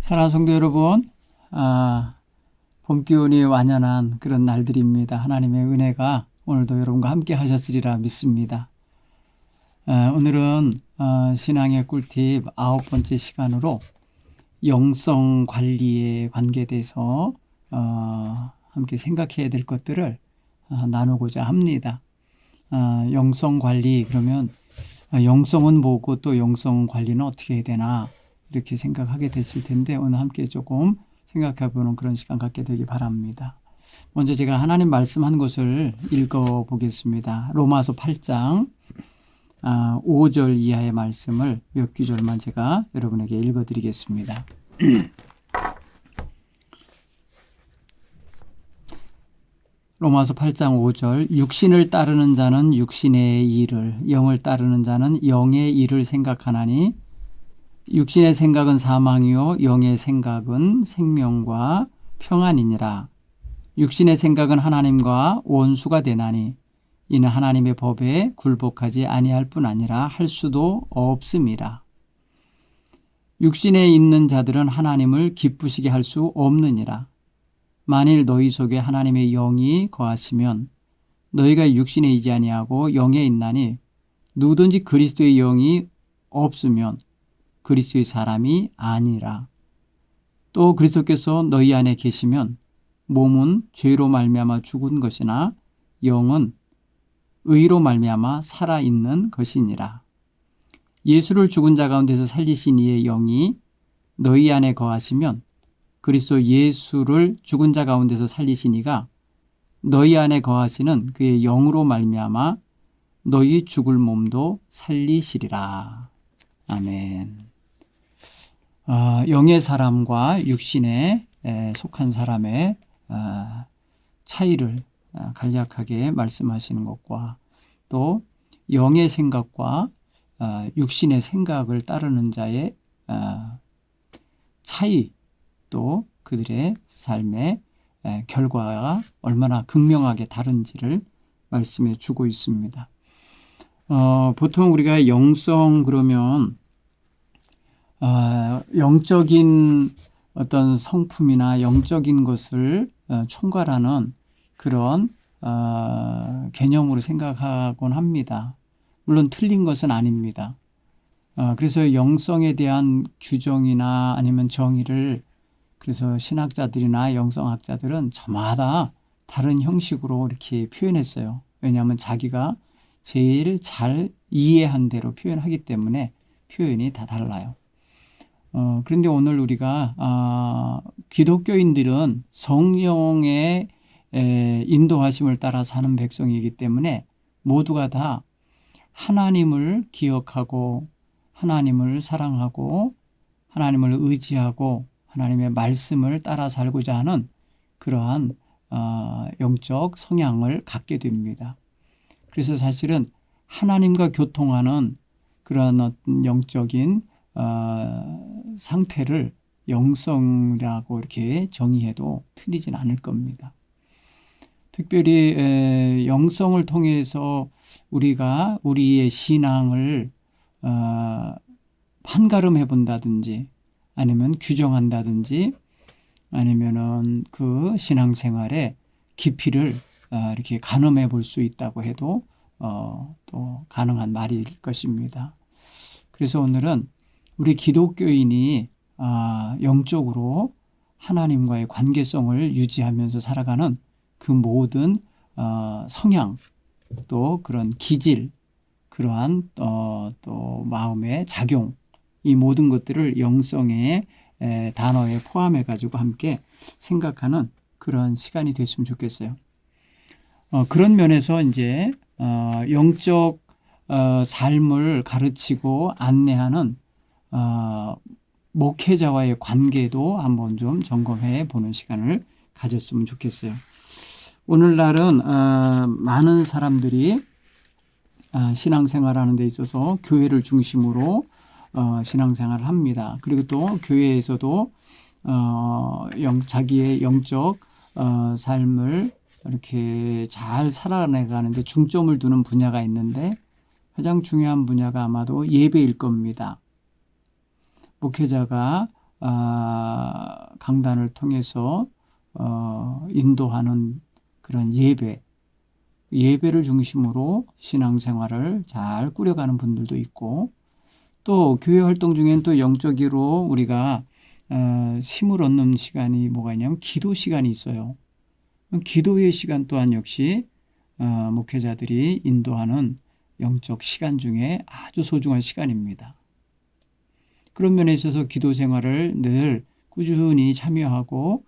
사랑하는 성도 여러분, 봄 기운이 완연한 그런 날들입니다. 하나님의 은혜가 오늘도 여러분과 함께 하셨으리라 믿습니다. 오늘은 신앙의 꿀팁 9번째 시간으로 영성 관리에 관계돼서 함께 생각해야 될 것들을 나누고자 합니다. 영성 관리, 그러면 영성은 뭐고 또 영성 관리는 어떻게 해야 되나 이렇게 생각하게 됐을 텐데, 오늘 함께 조금 생각해보는 그런 시간 갖게 되기 바랍니다. 먼저 제가 하나님 말씀한 것을 읽어보겠습니다. 로마서 8장 5절 이하의 말씀을 몇 구절만 제가 여러분에게 읽어드리겠습니다. 로마서 8장 5절, 육신을 따르는 자는 육신의 일을, 영을 따르는 자는 영의 일을 생각하나니 육신의 생각은 사망이요 영의 생각은 생명과 평안이니라. 육신의 생각은 하나님과 원수가 되나니 이는 하나님의 법에 굴복하지 아니할 뿐 아니라 할 수도 없음이라. 육신에 있는 자들은 하나님을 기쁘시게 할 수 없느니라. 만일 너희 속에 하나님의 영이 거하시면 너희가 육신에 있지 아니하고 영에 있나니 누구든지 그리스도의 영이 없으면 그리스도의 사람이 아니라. 또 그리스도께서 너희 안에 계시면 몸은 죄로 말미암아 죽은 것이나 영은 의로 말미암아 살아있는 것이니라. 예수를 죽은 자 가운데서 살리신 이의 영이 너희 안에 거하시면 그리스도 예수를 죽은 자 가운데서 살리신 이가 너희 안에 거하시는 그의 영으로 말미암아 너희 죽을 몸도 살리시리라. 아멘. 영의 사람과 육신에 속한 사람의 차이를 간략하게 말씀하시는 것과, 또 영의 생각과 육신의 생각을 따르는 자의 차이, 또 그들의 삶의 결과가 얼마나 극명하게 다른지를 말씀해 주고 있습니다. 보통 우리가 영성 그러면 영적인 어떤 성품이나 영적인 것을 총괄하는 그런 개념으로 생각하곤 합니다. 물론 틀린 것은 아닙니다. 그래서 영성에 대한 규정이나 아니면 정의를, 그래서 신학자들이나 영성학자들은 저마다 다른 형식으로 이렇게 표현했어요. 왜냐하면 자기가 제일 잘 이해한 대로 표현하기 때문에 표현이 다 달라요. 그런데 오늘 우리가 기독교인들은 성령의 인도하심을 따라 사는 백성이기 때문에 모두가 다 하나님을 기억하고 하나님을 사랑하고 하나님을 의지하고 하나님의 말씀을 따라 살고자 하는 그러한 영적 성향을 갖게 됩니다. 그래서 사실은 하나님과 교통하는 그런 어떤 영적인 상태를 영성이라고 이렇게 정의해도 틀리진 않을 겁니다. 특별히 영성을 통해서 우리가 우리의 신앙을 판가름해 본다든지 아니면 규정한다든지 아니면은 그 신앙생활의 깊이를 이렇게 가늠해 볼 수 있다고 해도 또 가능한 말일 것입니다. 그래서 오늘은 우리 기독교인이 영적으로 하나님과의 관계성을 유지하면서 살아가는 그 모든 성향, 또 그런 기질, 그러한 또 마음의 작용, 이 모든 것들을 영성의 단어에 포함해 가지고 함께 생각하는 그런 시간이 됐으면 좋겠어요. 그런 면에서 이제 영적 삶을 가르치고 안내하는 목회자와의 관계도 한번 좀 점검해 보는 시간을 가졌으면 좋겠어요. 오늘날은 많은 사람들이 신앙생활하는 데 있어서 교회를 중심으로 신앙생활을 합니다. 그리고 또 교회에서도 자기의 영적 삶을 이렇게 잘 살아내가는데 중점을 두는 분야가 있는데, 가장 중요한 분야가 아마도 예배일 겁니다. 목회자가 강단을 통해서 인도하는 그런 예배를 중심으로 신앙생활을 잘 꾸려가는 분들도 있고, 또 교회 활동 중엔 또 영적으로 우리가 힘을 얻는 시간이 뭐가 있냐면 기도 시간이 있어요. 기도의 시간 또한 역시 목회자들이 인도하는 영적 시간 중에 아주 소중한 시간입니다. 그런 면에 있어서 기도 생활을 늘 꾸준히 참여하고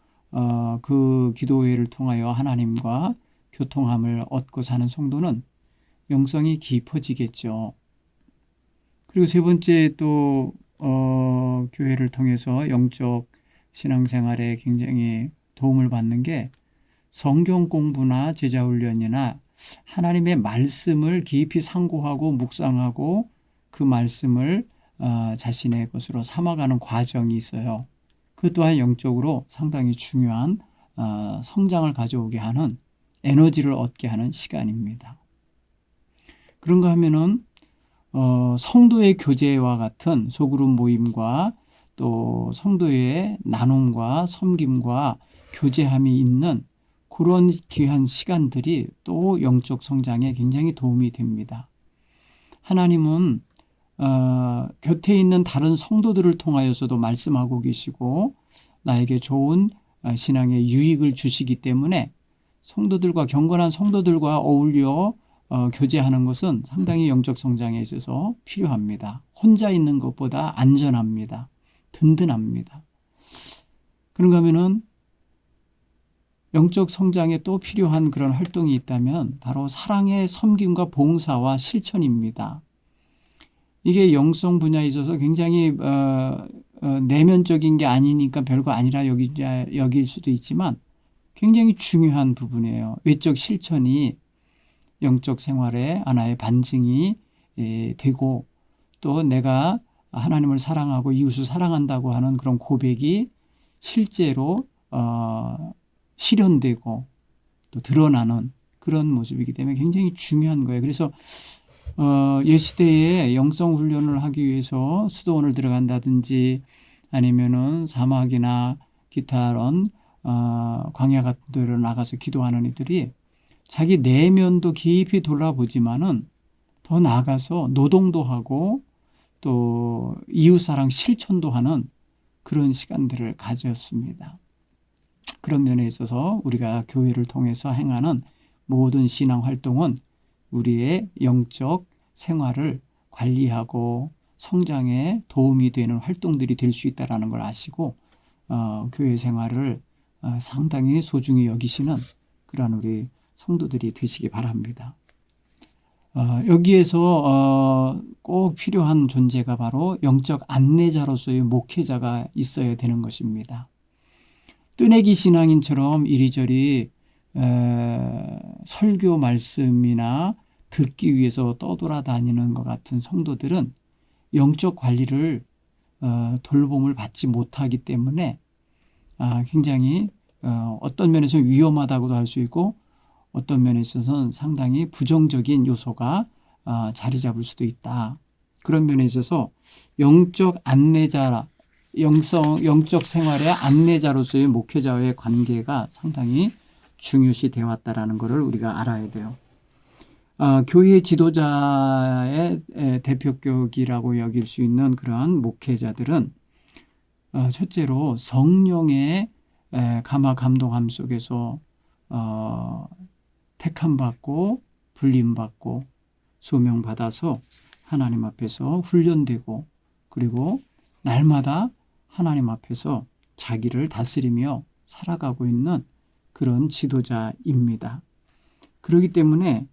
그 기도회를 통하여 하나님과 교통함을 얻고 사는 성도는 영성이 깊어지겠죠. 그리고 세 번째 또 교회를 통해서 영적 신앙생활에 굉장히 도움을 받는 게 성경 공부나 제자훈련이나 하나님의 말씀을 깊이 상고하고 묵상하고 그 말씀을 자신의 것으로 삼아가는 과정이 있어요. 그 또한 영적으로 상당히 중요한 성장을 가져오게 하는, 에너지를 얻게 하는 시간입니다. 그런가 하면은 성도의 교제와 같은 소그룹 모임과 또 성도의 나눔과 섬김과 교제함이 있는 그런 귀한 시간들이 또 영적 성장에 굉장히 도움이 됩니다. 하나님은 곁에 있는 다른 성도들을 통하여서도 말씀하고 계시고 나에게 좋은 신앙의 유익을 주시기 때문에 성도들과, 경건한 성도들과 어울려 교제하는 것은 상당히 영적 성장에 있어서 필요합니다. 혼자 있는 것보다 안전합니다. 든든합니다. 그런가 하면은 영적 성장에 또 필요한 그런 활동이 있다면 바로 사랑의 섬김과 봉사와 실천입니다. 이게 영성 분야에 있어서 굉장히 내면적인 게 아니니까 별거 아니라 여길 수도 있지만 굉장히 중요한 부분이에요. 외적 실천이 영적 생활의 하나의 반증이 되고, 또 내가 하나님을 사랑하고 이웃을 사랑한다고 하는 그런 고백이 실제로 실현되고 또 드러나는 그런 모습이기 때문에 굉장히 중요한 거예요. 그래서 옛시대에 영성 훈련을 하기 위해서 수도원을 들어간다든지 아니면은 사막이나 기타 이런 광야 같은 데로 나가서 기도하는 이들이 자기 내면도 깊이 돌아보지만은 더 나아가서 노동도 하고 또 이웃사랑 실천도 하는 그런 시간들을 가졌습니다. 그런 면에 있어서 우리가 교회를 통해서 행하는 모든 신앙 활동은 우리의 영적 생활을 관리하고 성장에 도움이 되는 활동들이 될 수 있다는 걸 아시고 교회 생활을 상당히 소중히 여기시는 그런 우리 성도들이 되시기 바랍니다. 여기에서 꼭 필요한 존재가 바로 영적 안내자로서의 목회자가 있어야 되는 것입니다. 뜨내기 신앙인처럼 이리저리 설교 말씀이나 듣기 위해서 떠돌아다니는 것 같은 성도들은 영적 관리를 돌봄을 받지 못하기 때문에 굉장히 어떤 면에서 위험하다고도 할 수 있고 어떤 면에 있어서는 상당히 부정적인 요소가 자리 잡을 수도 있다. 그런 면에 있어서 영적 안내자, 영적 생활의 안내자로서의 목회자와의 관계가 상당히 중요시 되어 왔다라는 것을 우리가 알아야 돼요. 교회 지도자의 대표격이라고 여길 수 있는 그러한 목회자들은 첫째로 성령의 감화 감동함 속에서 택함받고 불림받고 소명받아서 하나님 앞에서 훈련되고 그리고 날마다 하나님 앞에서 자기를 다스리며 살아가고 있는 그런 지도자입니다. 그렇기 때문에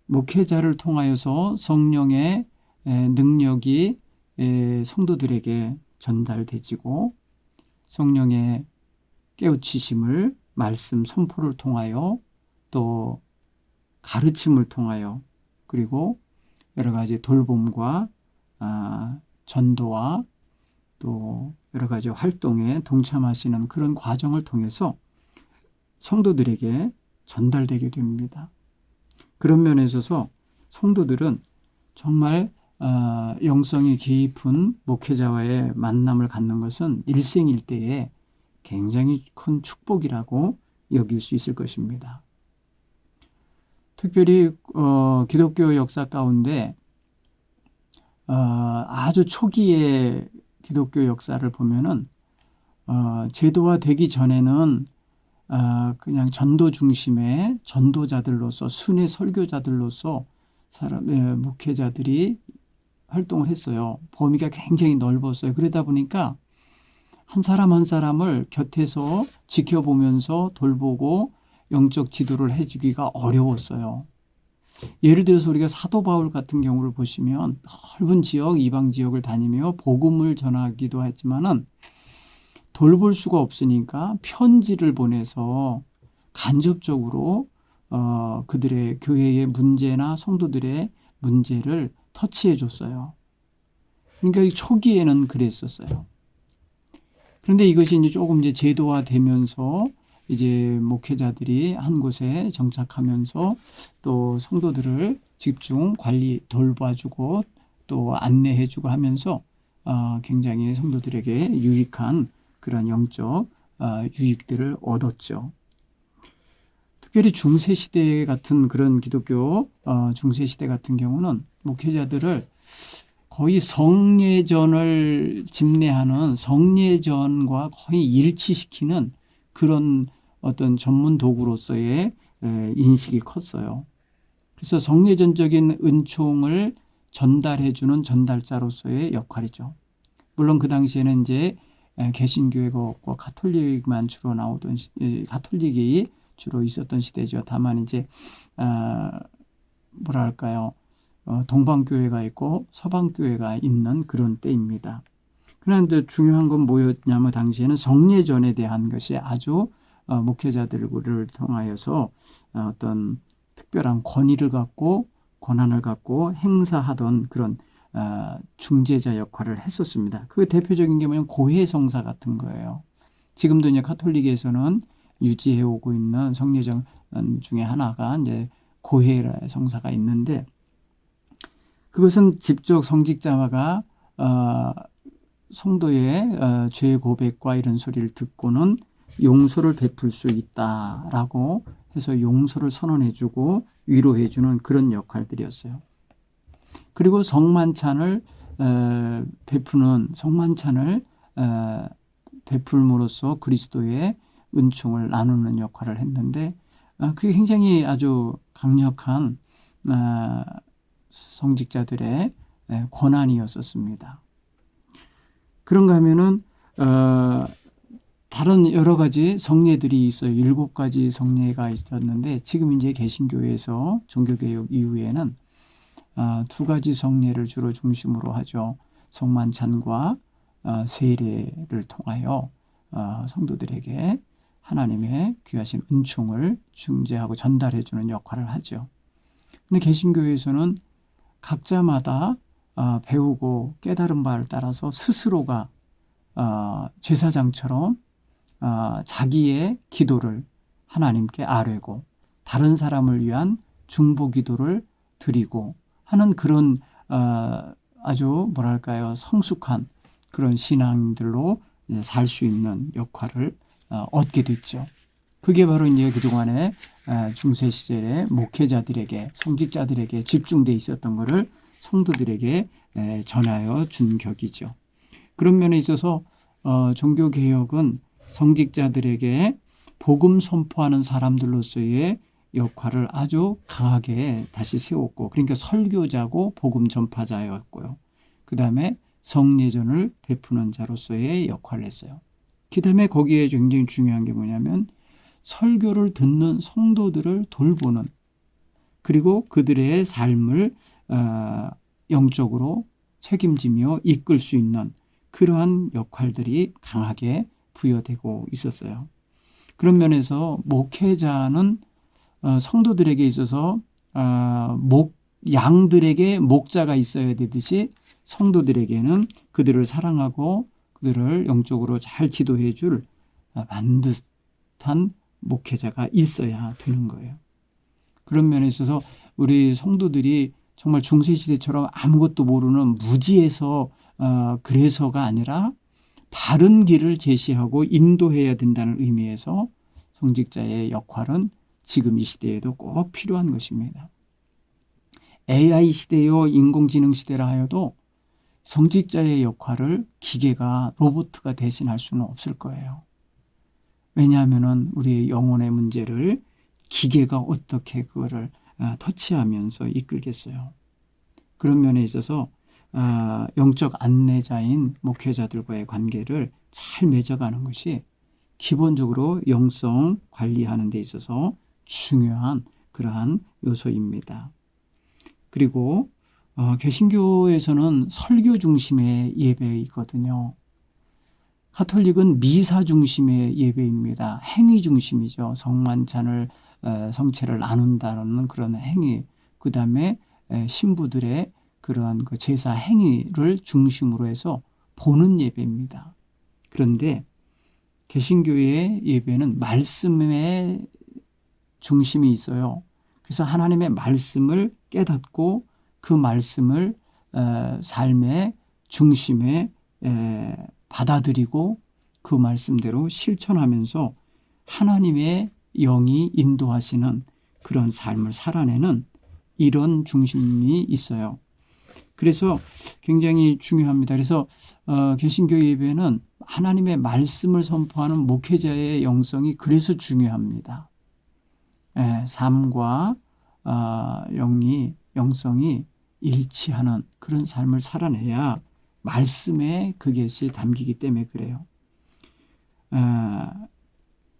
목회자를 통하여서 성령의 능력이 성도들에게 전달되지고 성령의 깨우치심을 말씀 선포를 통하여 또 가르침을 통하여 그리고 여러 가지 돌봄과 전도와 또 여러 가지 활동에 동참하시는 그런 과정을 통해서 성도들에게 전달되게 됩니다. 그런 면에 있어서 성도들은 정말 영성이 깊은 목회자와의 만남을 갖는 것은 일생일대에 굉장히 큰 축복이라고 여길 수 있을 것입니다. 특별히 기독교 역사 가운데 아주 초기의 기독교 역사를 보면은 제도화되기 전에는 그냥 전도 중심의 전도자들로서 순회 설교자들로서 목회자들이 활동을 했어요. 범위가 굉장히 넓었어요. 그러다 보니까 한 사람 한 사람을 곁에서 지켜보면서 돌보고 영적 지도를 해주기가 어려웠어요. 예를 들어서 우리가 사도 바울 같은 경우를 보시면 넓은 지역, 이방 지역을 다니며 복음을 전하기도 했지만은 돌볼 수가 없으니까 편지를 보내서 간접적으로 그들의 교회의 문제나 성도들의 문제를 터치해 줬어요. 그러니까 초기에는 그랬었어요. 그런데 이것이 이제 조금 이제 제도화되면서 이제 목회자들이 한 곳에 정착하면서 또 성도들을 집중 관리 돌봐주고 또 안내해주고 하면서 굉장히 성도들에게 유익한 그런 영적 유익들을 얻었죠. 특별히 중세시대 같은 그런 기독교 중세시대 같은 경우는 목회자들을 거의 성례전을 집례하는 성례전과 거의 일치시키는 그런 어떤 전문 도구로서의 인식이 컸어요. 그래서 성례전적인 은총을 전달해주는 전달자로서의 역할이죠. 물론 그 당시에는 이제 개신교회가 없고 가톨릭만 주로 나오던 가톨릭이 주로 있었던 시대죠. 다만 이제 뭐랄까요, 동방교회가 있고 서방교회가 있는 그런 때입니다. 그런데 중요한 건 뭐였냐면 당시에는 성례전에 대한 것이 아주 목회자들을 통하여서 어떤 특별한 권위를 갖고 권한을 갖고 행사하던 그런 중재자 역할을 했었습니다. 그 대표적인 게 뭐냐면 고해성사 같은 거예요. 지금도 이제 카톨릭에서는 유지해 오고 있는 성례전 중에 하나가 이제 고해 성사가 있는데 그것은 직접 성직자가 성도의 죄 고백과 이런 소리를 듣고는 용서를 베풀 수 있다라고 해서 용서를 선언해주고 위로해주는 그런 역할들이었어요. 그리고 성만찬을 베푸는 성만찬을 베풀므로써 그리스도의 은총을 나누는 역할을 했는데 그게 굉장히 아주 강력한 성직자들의 권한이었었습니다. 그런가 하면은 다른 여러 가지 성례들이 있어요. 7가지 성례가 있었는데 지금 이제 개신교회에서 종교개혁 이후에는 2가지 성례를 주로 중심으로 하죠. 성만찬과 세례를 통하여 성도들에게 하나님의 귀하신 은총을 중재하고 전달해주는 역할을 하죠. 근데 개신교회에서는 각자마다 배우고 깨달은 바를 따라서 스스로가 제사장처럼 자기의 기도를 하나님께 아뢰고 다른 사람을 위한 중보 기도를 드리고 하는 그런 아주 뭐랄까요 성숙한 그런 신앙들로 살 수 있는 역할을 얻게 됐죠. 그게 바로 이제 그동안에 중세 시절의 목회자들에게 성직자들에게 집중돼 있었던 것을 성도들에게 전하여 준 격이죠. 그런 면에 있어서 종교개혁은 성직자들에게 복음 선포하는 사람들로서의 역할을 아주 강하게 다시 세웠고 그러니까 설교자고 복음 전파자였고요. 그 다음에 성례전을 베푸는 자로서의 역할을 했어요. 그 다음에 거기에 굉장히 중요한 게 뭐냐면 설교를 듣는 성도들을 돌보는 그리고 그들의 삶을 영적으로 책임지며 이끌 수 있는 그러한 역할들이 강하게 부여되고 있었어요. 그런 면에서 목회자는 성도들에게 있어서 양들에게 목자가 있어야 되듯이 성도들에게는 그들을 사랑하고 그들을 영적으로 잘 지도해 줄 반듯한 목회자가 있어야 되는 거예요. 그런 면에 있어서 우리 성도들이 정말 중세시대처럼 아무것도 모르는 무지에서 그래서가 아니라 바른 길을 제시하고 인도해야 된다는 의미에서 성직자의 역할은 지금 이 시대에도 꼭 필요한 것입니다. AI 시대요 인공지능 시대라 하여도 성직자의 역할을 기계가 로봇가 대신할 수는 없을 거예요. 왜냐하면 우리의 영혼의 문제를 기계가 어떻게 그거를 터치하면서 이끌겠어요. 그런 면에 있어서 영적 안내자인 목회자들과의 관계를 잘 맺어가는 것이 기본적으로 영성 관리하는 데 있어서 중요한 그러한 요소입니다. 그리고 개신교에서는 설교 중심의 예배이거든요. 가톨릭은 미사 중심의 예배입니다. 행위 중심이죠. 성만찬을 성체를 나눈다는 그런 행위, 그 다음에 신부들의 그러한 그 제사 행위를 중심으로 해서 보는 예배입니다. 그런데 개신교의 예배는 말씀의 중심이 있어요. 그래서 하나님의 말씀을 깨닫고 그 말씀을 삶의 중심에 받아들이고 그 말씀대로 실천하면서 하나님의 영이 인도하시는 그런 삶을 살아내는 이런 중심이 있어요. 그래서 굉장히 중요합니다. 그래서 개신교 예배는 하나님의 말씀을 선포하는 목회자의 영성이 그래서 중요합니다. 삶과 영성이 일치하는 그런 삶을 살아내야 말씀에 그것이 담기기 때문에 그래요.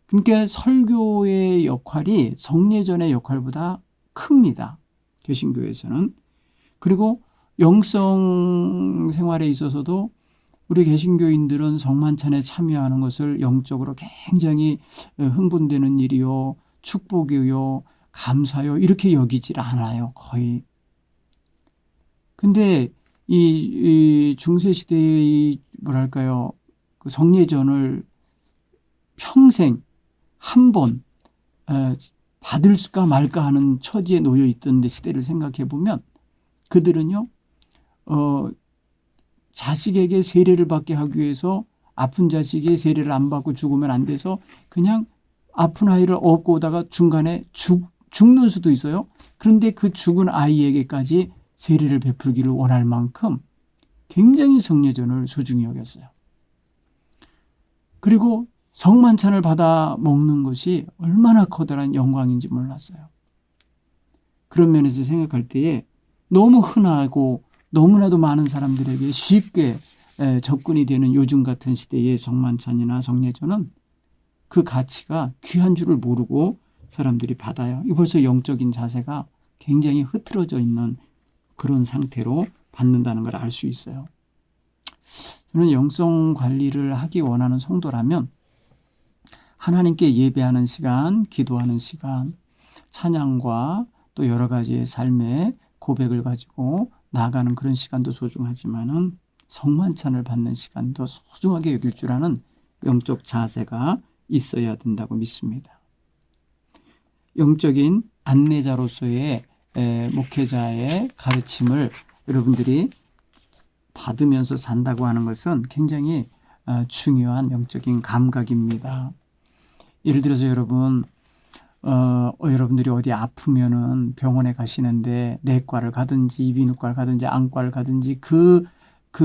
그러니까 설교의 역할이 성례전의 역할보다 큽니다. 개신교에서는. 그리고 영성 생활에 있어서도 우리 개신교인들은 성만찬에 참여하는 것을 영적으로 굉장히 흥분되는 일이요, 축복이요, 감사요 이렇게 여기질 않아요. 거의. 근데 이 중세시대의 뭐랄까요, 그 성례전을 평생 한 번 받을까 말까 하는 처지에 놓여 있던 시대를 생각해 보면 그들은요, 자식에게 세례를 받게 하기 위해서 아픈 자식이 세례를 안 받고 죽으면 안 돼서 그냥 아픈 아이를 업고 오다가 중간에 죽는 수도 있어요. 그런데 그 죽은 아이에게까지 세례를 베풀기를 원할 만큼 굉장히 성례전을 소중히 여겼어요. 그리고 성만찬을 받아 먹는 것이 얼마나 커다란 영광인지 몰랐어요. 그런 면에서 생각할 때에 너무 흔하고 너무나도 많은 사람들에게 쉽게 접근이 되는 요즘 같은 시대의 성만찬이나 성례전은 그 가치가 귀한 줄을 모르고 사람들이 받아요. 이 벌써 영적인 자세가 굉장히 흐트러져 있는 그런 상태로 받는다는 걸 알 수 있어요. 저는 영성 관리를 하기 원하는 성도라면 하나님께 예배하는 시간, 기도하는 시간, 찬양과 또 여러 가지의 삶의 고백을 가지고 나아가는 그런 시간도 소중하지만은 성만찬을 받는 시간도 소중하게 여길 줄 아는 영적 자세가 있어야 된다고 믿습니다. 영적인 안내자로서의 목회자의 가르침을 여러분들이 받으면서 산다고 하는 것은 굉장히 중요한 영적인 감각입니다. 예를 들어서 여러분들이 어디 아프면은 병원에 가시는데 내과를 가든지 이비인후과를 가든지 안과를 가든지 그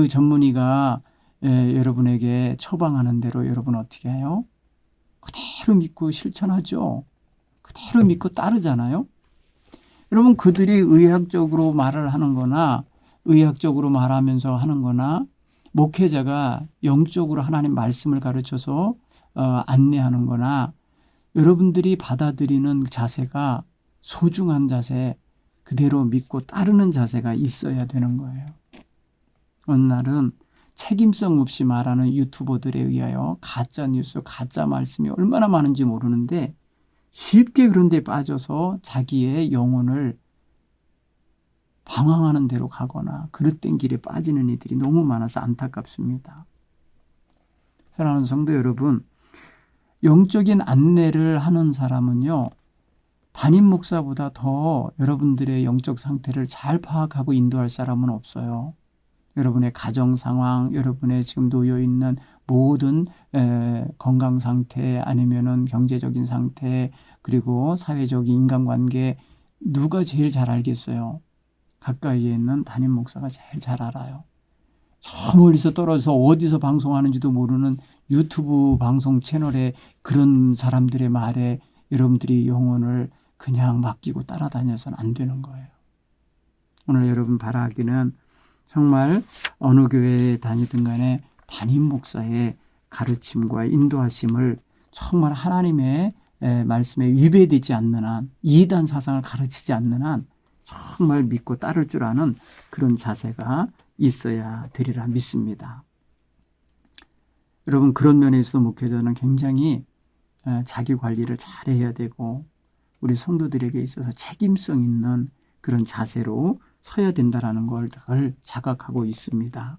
전문의가 여러분에게 처방하는 대로 여러분 어떻게 해요? 그대로 믿고 실천하죠. 그대로 믿고 따르잖아요. 여러분 그들이 의학적으로 말을 하는 거나 의학적으로 말하면서 하는 거나 목회자가 영적으로 하나님 말씀을 가르쳐서 안내하는 거나 여러분들이 받아들이는 자세가 소중한 자세, 그대로 믿고 따르는 자세가 있어야 되는 거예요. 어느 날은 책임성 없이 말하는 유튜버들에 의하여 가짜 뉴스, 가짜 말씀이 얼마나 많은지 모르는데 쉽게 그런 데 빠져서 자기의 영혼을 방황하는 대로 가거나 그릇된 길에 빠지는 이들이 너무 많아서 안타깝습니다. 사랑하는 성도 여러분, 영적인 안내를 하는 사람은요, 담임 목사보다 더 여러분들의 영적 상태를 잘 파악하고 인도할 사람은 없어요. 여러분의 가정 상황, 여러분의 지금 놓여 있는 모든 건강 상태, 아니면은 경제적인 상태, 그리고 사회적인 인간관계, 누가 제일 잘 알겠어요? 가까이에 있는 담임 목사가 제일 잘 알아요. 저 멀리서 떨어져서 어디서 방송하는지도 모르는 유튜브 방송 채널에 그런 사람들의 말에 여러분들이 영혼을 그냥 맡기고 따라다녀서는 안 되는 거예요. 오늘 여러분 바라기는 정말 어느 교회에 다니든 간에 담임 목사의 가르침과 인도하심을 정말 하나님의 말씀에 위배되지 않는 한, 이단 사상을 가르치지 않는 한 정말 믿고 따를 줄 아는 그런 자세가 있어야 되리라 믿습니다. 여러분, 그런 면에 있어서 목회자는 굉장히 자기 관리를 잘해야 되고 우리 성도들에게 있어서 책임성 있는 그런 자세로 서야 된다는 걸 늘 자각하고 있습니다.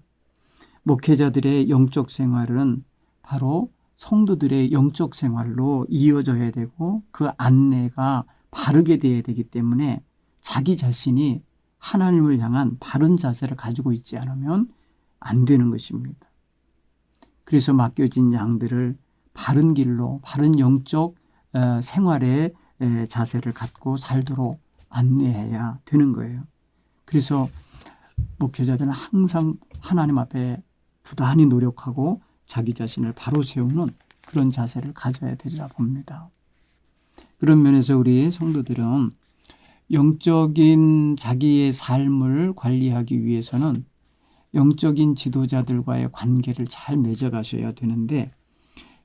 목회자들의 영적 생활은 바로 성도들의 영적 생활로 이어져야 되고 그 안내가 바르게 되어야 되기 때문에 자기 자신이 하나님을 향한 바른 자세를 가지고 있지 않으면 안 되는 것입니다. 그래서 맡겨진 양들을 바른 길로, 바른 영적 생활의 자세를 갖고 살도록 안내해야 되는 거예요. 그래서 목회자들은 항상 하나님 앞에 부단히 노력하고 자기 자신을 바로 세우는 그런 자세를 가져야 되리라 봅니다. 그런 면에서 우리 성도들은 영적인 자기의 삶을 관리하기 위해서는 영적인 지도자들과의 관계를 잘 맺어가셔야 되는데,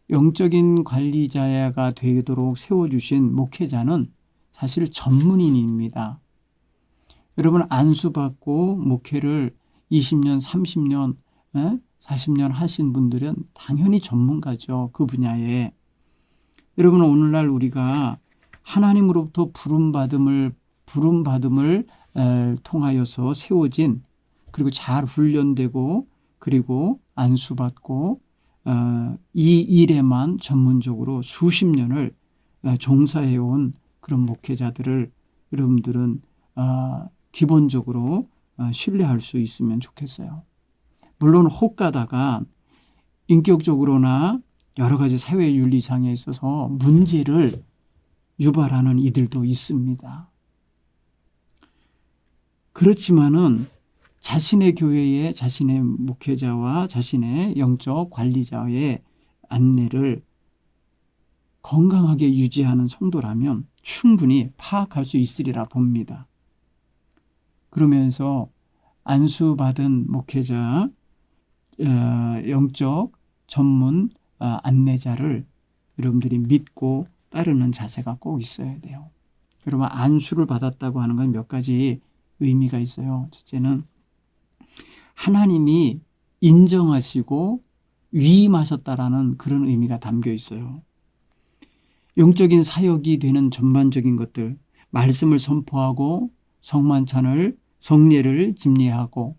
영적인 관리자가 되도록 세워주신 목회자는 사실 전문인입니다. 여러분, 안수받고 목회를 20년, 30년, 40년 하신 분들은 당연히 전문가죠. 그 분야에. 여러분, 오늘날 우리가 하나님으로부터 부름받음을 통하여서 세워진, 그리고 잘 훈련되고 그리고 안수받고 이 일에만 전문적으로 수십 년을 종사해온 그런 목회자들을 여러분들은 기본적으로 신뢰할 수 있으면 좋겠어요. 물론 혹가다가 인격적으로나 여러 가지 사회 윤리상에 있어서 문제를 유발하는 이들도 있습니다. 그렇지만은 자신의 교회에 자신의 목회자와 자신의 영적 관리자의 안내를 건강하게 유지하는 성도라면 충분히 파악할 수 있으리라 봅니다. 그러면서 안수받은 목회자, 영적 전문 안내자를 여러분들이 믿고 따르는 자세가 꼭 있어야 돼요. 여러분, 안수를 받았다고 하는 건 몇 가지 의미가 있어요. 첫째는 하나님이 인정하시고 위임하셨다라는 그런 의미가 담겨 있어요. 영적인 사역이 되는 전반적인 것들, 말씀을 선포하고 성만찬을, 성례를 집례하고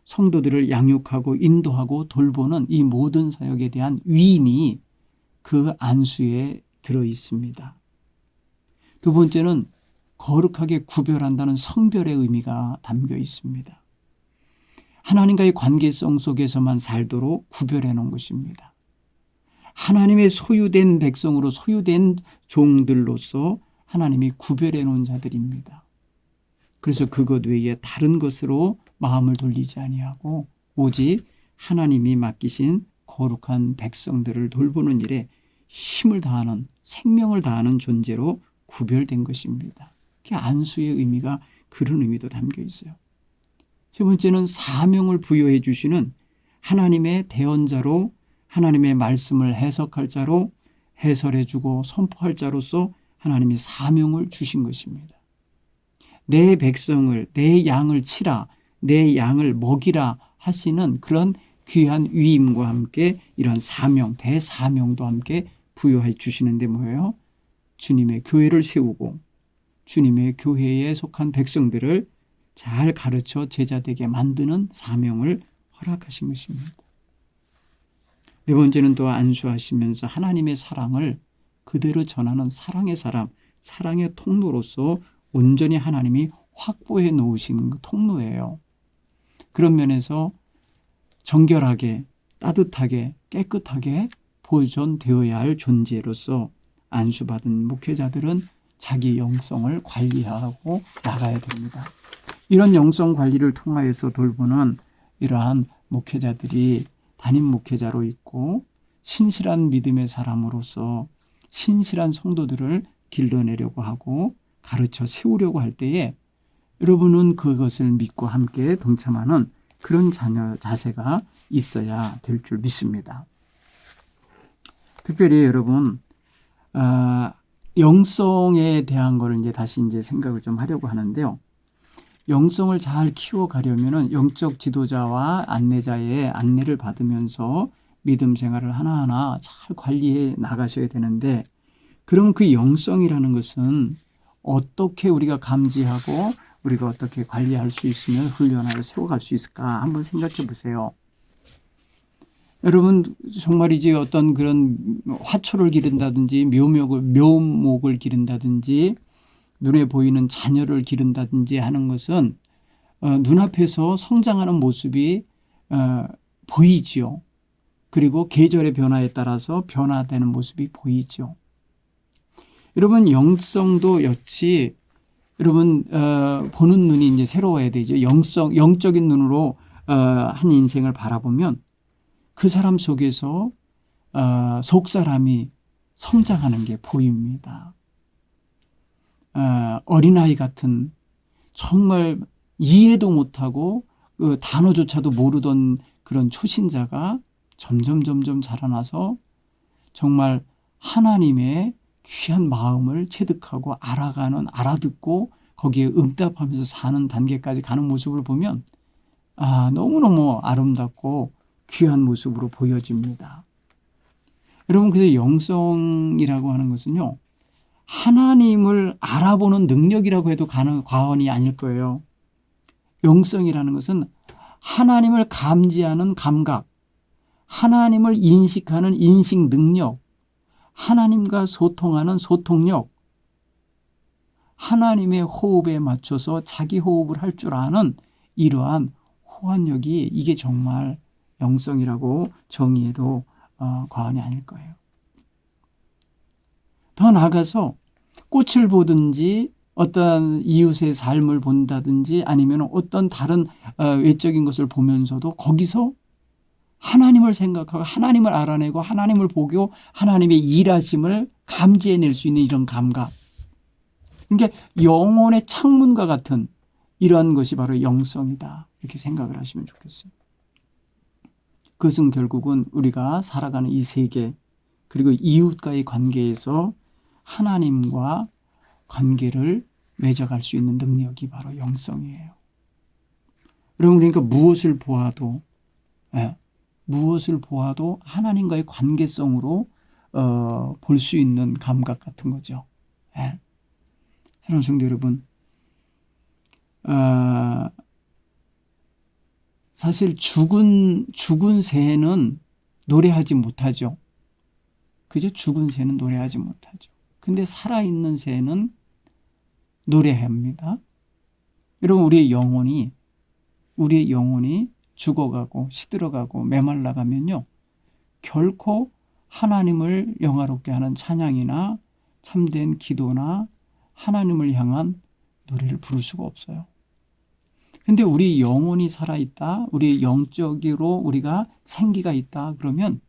성도들을 양육하고 인도하고 돌보는 이 모든 사역에 대한 위임이 그 안수에 들어 있습니다. 두 번째는 거룩하게 구별한다는 성별의 의미가 담겨 있습니다. 하나님과의 관계성 속에서만 살도록 구별해 놓은 것입니다. 하나님의 소유된 백성으로 소유된 종들로서 하나님이 구별해 놓은 자들입니다. 그래서 그것 외에 다른 것으로 마음을 돌리지 아니하고 오직 하나님이 맡기신 거룩한 백성들을 돌보는 일에 힘을 다하는, 생명을 다하는 존재로 구별된 것입니다. 안수의 의미가 그런 의미도 담겨 있어요. 세 번째는 사명을 부여해 주시는 하나님의 대언자로, 하나님의 말씀을 해석할 자로, 해설해 주고 선포할 자로서 하나님이 사명을 주신 것입니다. 내 백성을, 내 양을 치라, 내 양을 먹이라 하시는 그런 귀한 위임과 함께 이런 사명, 대사명도 함께 부여해 주시는데 뭐예요? 주님의 교회를 세우고 주님의 교회에 속한 백성들을 잘 가르쳐 제자되게 만드는 사명을 허락하신 것입니다. 네 번째는 또 안수하시면서 하나님의 사랑을 그대로 전하는 사랑의 사람, 사랑의 통로로서 온전히 하나님이 확보해 놓으신 통로예요. 그런 면에서 정결하게, 따뜻하게, 깨끗하게 보존되어야 할 존재로서 안수받은 목회자들은 자기 영성을 관리하고 나가야 됩니다. 이런 영성 관리를 통하여서 돌보는 이러한 목회자들이 담임 목회자로 있고 신실한 믿음의 사람으로서 신실한 성도들을 길러내려고 하고 가르쳐 세우려고 할 때에 여러분은 그것을 믿고 함께 동참하는 그런 자세가 있어야 될 줄 믿습니다. 특별히 여러분, 영성에 대한 거를 다시 생각을 좀 하려고 하는데요. 영성을 잘 키워가려면은 영적 지도자와 안내자의 안내를 받으면서 믿음 생활을 하나하나 잘 관리해 나가셔야 되는데, 그럼 그 영성이라는 것은 어떻게 우리가 감지하고 우리가 어떻게 관리할 수 있으면 훈련하여 세워갈 수 있을까 한번 생각해 보세요. 여러분, 정말이지 어떤 그런 화초를 기른다든지 묘목을 기른다든지 눈에 보이는 자녀를 기른다든지 하는 것은 눈앞에서 성장하는 모습이 보이지요. 그리고 계절의 변화에 따라서 변화되는 모습이 보이죠. 여러분, 영성도 역시 여러분 보는 눈이 새로워야 되죠. 영적인 눈으로 한 인생을 바라보면 그 사람 속에서 속 사람이 성장하는 게 보입니다. 어린아이 같은 정말 이해도 못하고 그 단어조차도 모르던 그런 초신자가 점점 자라나서 정말 하나님의 귀한 마음을 체득하고 알아듣고 거기에 응답하면서 사는 단계까지 가는 모습을 보면 너무너무 아름답고 귀한 모습으로 보여집니다. 여러분, 그래서 영성이라고 하는 것은요, 하나님을 알아보는 능력이라고 해도 과언이 아닐 거예요. 영성이라는 것은 하나님을 감지하는 감각, 하나님을 인식하는 인식 능력, 하나님과 소통하는 소통력, 하나님의 호흡에 맞춰서 자기 호흡을 할 줄 아는 이러한 호환력이, 이게 정말 영성이라고 정의해도 과언이 아닐 거예요. 더 나아가서 꽃을 보든지 어떤 이웃의 삶을 본다든지 아니면 어떤 다른 외적인 것을 보면서도 거기서 하나님을 생각하고 하나님을 알아내고 하나님을 보고 하나님의 일하심을 감지해낼 수 있는 이런 감각. 그러니까 영혼의 창문과 같은 이러한 것이 바로 영성이다. 이렇게 생각을 하시면 좋겠어요. 그것은 결국은 우리가 살아가는 이 세계 그리고 이웃과의 관계에서 하나님과 관계를 맺어갈 수 있는 능력이 바로 영성이에요. 여러분, 그러니까 무엇을 보아도 하나님과의 관계성으로 볼 수 있는 감각 같은 거죠. 사랑하는 성도 여러분, 사실 죽은 새는 노래하지 못하죠. 그죠? 죽은 새는 노래하지 못하죠. 근데 살아있는 새는 노래합니다. 여러분, 우리의 영혼이 죽어가고 시들어가고 메말라가면요, 결코 하나님을 영화롭게 하는 찬양이나 참된 기도나 하나님을 향한 노래를 부를 수가 없어요. 근데 우리 영혼이 살아있다, 우리 영적으로 우리가 생기가 있다 그러면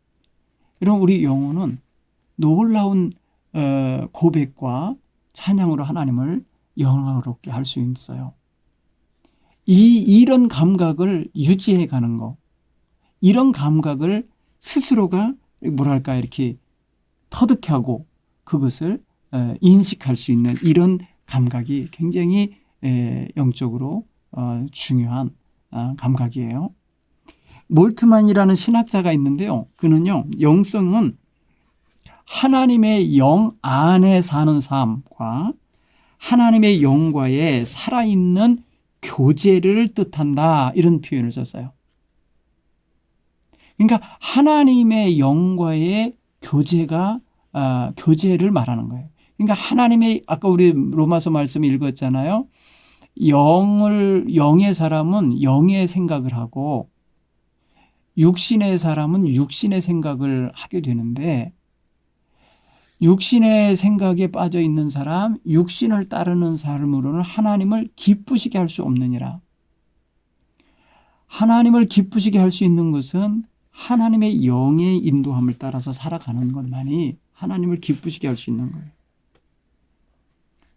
여러분, 우리 영혼은 놀라운 고백과 찬양으로 하나님을 영화롭게 할 수 있어요. 이런 감각을 유지해 가는 거, 이런 감각을 스스로가 이렇게 터득하고 그것을 인식할 수 있는 이런 감각이 굉장히 영적으로 중요한 감각이에요. 몰트만이라는 신학자가 있는데요. 그는요, 영성은 하나님의 영 안에 사는 삶과 하나님의 영과의 살아있는 교제를 뜻한다, 이런 표현을 썼어요. 그러니까 하나님의 영과의 교제를 말하는 거예요. 그러니까 하나님의 아까 우리 로마서 말씀 읽었잖아요. 영의 사람은 영의 생각을 하고 육신의 사람은 육신의 생각을 하게 되는데 육신의 생각에 빠져 있는 사람, 육신을 따르는 삶으로는 하나님을 기쁘시게 할 수 없느니라. 하나님을 기쁘시게 할 수 있는 것은 하나님의 영의 인도함을 따라서 살아가는 것만이 하나님을 기쁘시게 할 수 있는 거예요.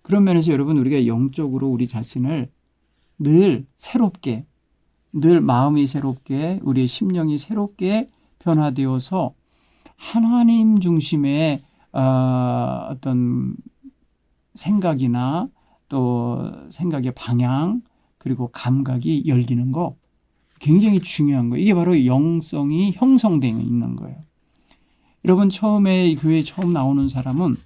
그런 면에서 여러분 우리가 영적으로 우리 자신을 늘 새롭게, 늘 마음이 새롭게, 우리의 심령이 새롭게 변화되어서 하나님 중심의 어떤 생각이나 또 생각의 방향 그리고 감각이 열리는 거 굉장히 중요한 거예요. 이게 바로 영성이 형성되어 있는 거예요. 여러분 처음에 교회에 처음 나오는 사람은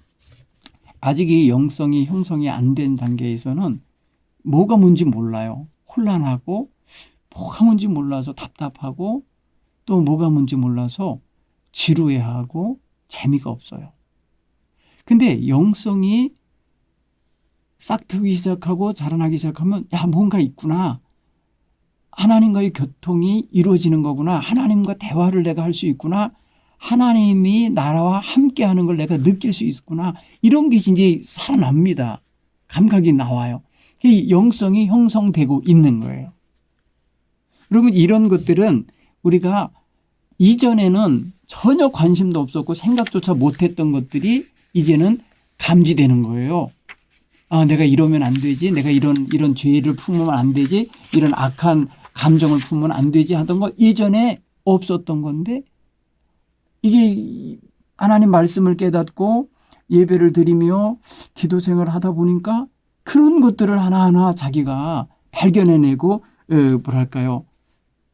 아직 이 영성이 형성이 안 된 단계에서는 뭐가 뭔지 몰라요. 혼란하고 뭐가 뭔지 몰라서 답답하고 또 뭐가 뭔지 몰라서 지루해하고 재미가 없어요. 근데 영성이 싹트기 시작하고 자라나기 시작하면 야 뭔가 있구나. 하나님과의 교통이 이루어지는 거구나. 하나님과 대화를 내가 할 수 있구나. 하나님이 나라와 함께하는 걸 내가 느낄 수 있구나. 이런 게 이제 살아납니다. 감각이 나와요. 이 영성이 형성되고 있는 거예요. 여러분 이런 것들은 우리가 이전에는 전혀 관심도 없었고 생각조차 못했던 것들이 이제는 감지되는 거예요. 아, 내가 이러면 안 되지. 내가 이런 죄를 품으면 안 되지. 이런 악한 감정을 품으면 안 되지 하던 거 이전에 없었던 건데 이게 하나님 말씀을 깨닫고 예배를 드리며 기도 생활을 하다 보니까 그런 것들을 하나하나 자기가 발견해내고 뭐랄까요.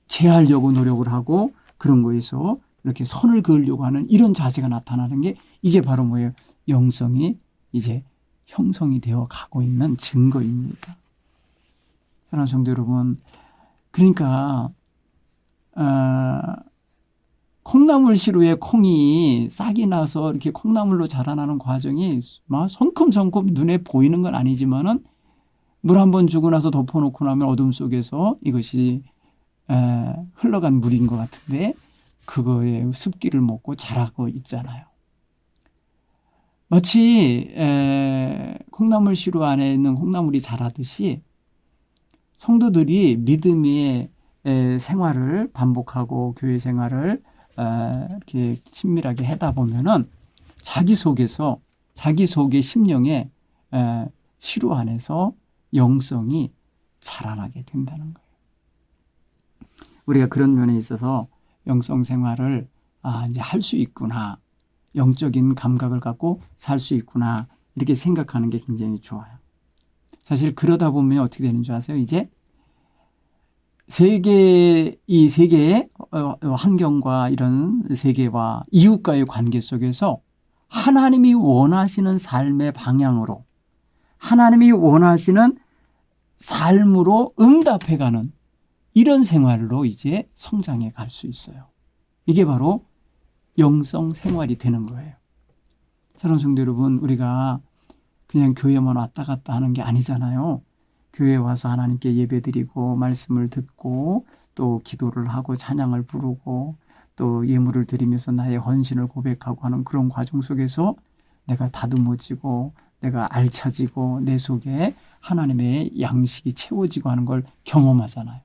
제하려고 노력을 하고 그런 거에서 이렇게 선을 그으려고 하는 이런 자세가 나타나는 게 이게 바로 뭐예요? 영성이 이제 형성이 되어 가고 있는 증거입니다. 사랑하는 성도 여러분, 그러니까 콩나물 시루에 콩이 싹이 나서 이렇게 콩나물로 자라나는 과정이 막 성큼성큼 눈에 보이는 건 아니지만은 물 한 번 주고 나서 덮어놓고 나면 어둠 속에서 이것이 흘러간 물인 것 같은데 그거의 습기를 먹고 자라고 있잖아요. 마치 콩나물 시루 안에 있는 콩나물이 자라듯이 성도들이 믿음의 생활을 반복하고 교회 생활을 이렇게 친밀하게 하다 보면은 자기 속의 심령의 시루 안에서 영성이 자라나게 된다는 거예요. 우리가 그런 면에 있어서 영성 생활을 이제 할 수 있구나. 영적인 감각을 갖고 살 수 있구나. 이렇게 생각하는 게 굉장히 좋아요. 사실 그러다 보면 어떻게 되는 줄 아세요? 이제 이 세계의 환경과 이런 세계와 이웃과의 관계 속에서 하나님이 원하시는 삶의 방향으로 하나님이 원하시는 삶으로 응답해가는 이런 생활로 이제 성장해 갈 수 있어요. 이게 바로 영성 생활이 되는 거예요. 사랑하는 성도 여러분, 우리가 그냥 교회만 왔다 갔다 하는 게 아니잖아요. 교회에 와서 하나님께 예배드리고 말씀을 듣고 또 기도를 하고 찬양을 부르고 또 예물을 드리면서 나의 헌신을 고백하고 하는 그런 과정 속에서 내가 다듬어지고 내가 알차지고 내 속에 하나님의 양식이 채워지고 하는 걸 경험하잖아요.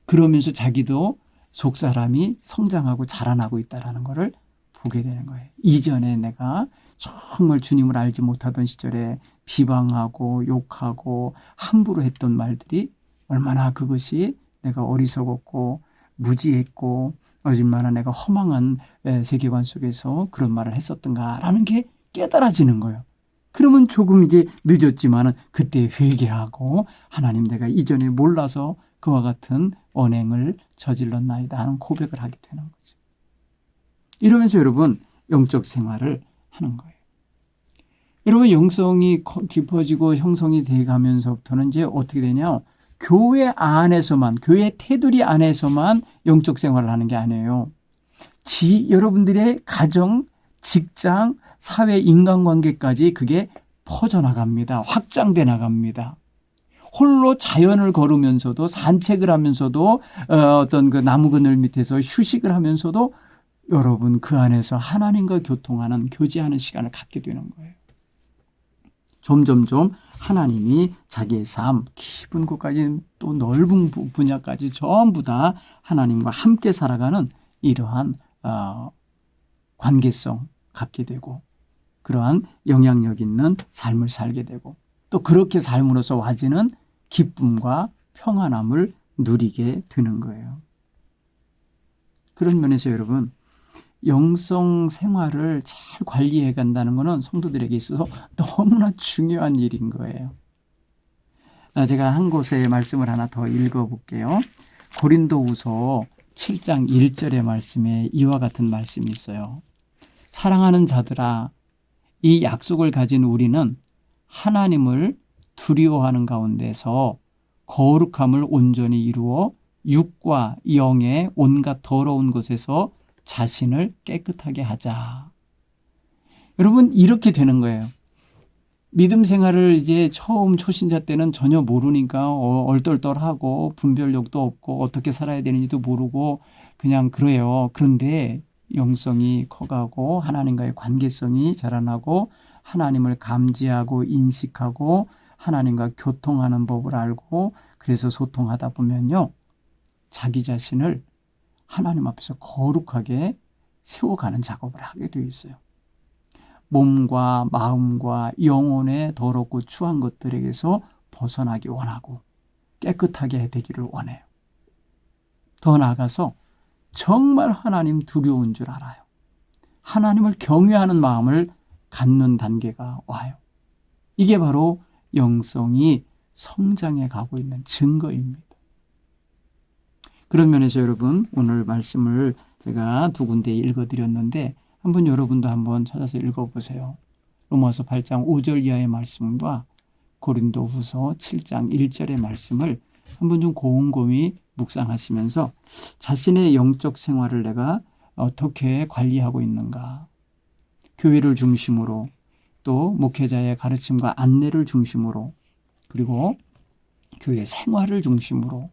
그러면서 자기도 속사람이 성장하고 자라나고 있다는 것을 보게 되는 거예요. 이전에 내가 정말 주님을 알지 못하던 시절에 비방하고 욕하고 함부로 했던 말들이 얼마나 그것이 내가 어리석었고 무지했고 얼마나 내가 허망한 세계관 속에서 그런 말을 했었던가라는 게 깨달아지는 거예요. 그러면 조금 이제 늦었지만은 그때 회개하고 하나님 내가 이전에 몰라서 그와 같은 언행을 저질렀나이다 하는 고백을 하게 되는 거죠. 이러면서 여러분 영적 생활을 하는 거예요. 여러분 영성이 깊어지고 형성이 돼가면서부터는 이제 어떻게 되냐? 교회 안에서만, 교회 테두리 안에서만 영적 생활을 하는 게 아니에요. 여러분들의 가정, 직장, 사회, 인간관계까지 그게 퍼져나갑니다. 확장돼 나갑니다. 홀로 자연을 걸으면서도 산책을 하면서도 어떤 그 나무 그늘 밑에서 휴식을 하면서도 여러분 그 안에서 하나님과 교통하는 교제하는 시간을 갖게 되는 거예요. 점점점 하나님이 자기의 삶 깊은 곳까지 또 넓은 분야까지 전부 다 하나님과 함께 살아가는 이러한 관계성 갖게 되고 그러한 영향력 있는 삶을 살게 되고 또 그렇게 삶으로써 와지는 기쁨과 평안함을 누리게 되는 거예요. 그런 면에서 여러분 영성 생활을 잘 관리해 간다는 것은 성도들에게 있어서 너무나 중요한 일인 거예요. 제가 한 곳의 말씀을 하나 더 읽어볼게요. 고린도후서 7장 1절의 말씀에 이와 같은 말씀이 있어요. 사랑하는 자들아, 이 약속을 가진 우리는 하나님을 두려워하는 가운데서 거룩함을 온전히 이루어 육과 영의 온갖 더러운 것에서 자신을 깨끗하게 하자. 여러분 이렇게 되는 거예요. 믿음 생활을 이제 처음 초신자 때는 전혀 모르니까 얼떨떨하고 분별력도 없고 어떻게 살아야 되는지도 모르고 그냥 그래요. 그런데 영성이 커가고 하나님과의 관계성이 자라나고 하나님을 감지하고 인식하고 하나님과 교통하는 법을 알고 그래서 소통하다 보면요. 자기 자신을 하나님 앞에서 거룩하게 세워가는 작업을 하게 되어 있어요. 몸과 마음과 영혼의 더럽고 추한 것들에게서 벗어나기 원하고 깨끗하게 되기를 원해요. 더 나아가서 정말 하나님 두려운 줄 알아요. 하나님을 경외하는 마음을 갖는 단계가 와요. 이게 바로 영성이 성장해 가고 있는 증거입니다. 그런 면에서 여러분 오늘 말씀을 제가 두 군데 읽어드렸는데 한번 여러분도 한번 찾아서 읽어보세요. 로마서 8장 5절 이하의 말씀과 고린도후서 7장 1절의 말씀을 한번 좀 곰곰이 묵상하시면서 자신의 영적 생활을 내가 어떻게 관리하고 있는가, 교회를 중심으로 또 목회자의 가르침과 안내를 중심으로 그리고 교회 생활을 중심으로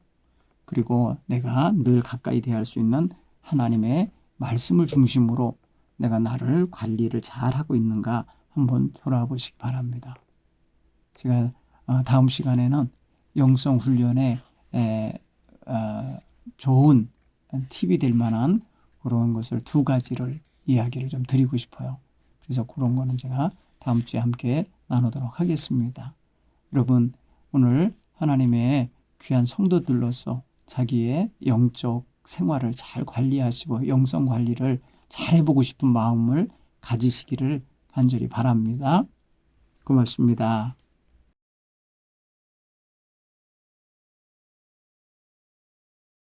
그리고 내가 늘 가까이 대할 수 있는 하나님의 말씀을 중심으로 내가 나를 관리를 잘하고 있는가 한번 돌아보시기 바랍니다. 제가 다음 시간에는 영성 훈련에 좋은 팁이 될 만한 그런 것을 두 가지를 이야기를 좀 드리고 싶어요. 그래서 그런 거는 제가 다음 주에 함께 나누도록 하겠습니다. 여러분 오늘 하나님의 귀한 성도들로서 자기의 영적 생활을 잘 관리하시고 영성 관리를 잘 해보고 싶은 마음을 가지시기를 간절히 바랍니다. 고맙습니다.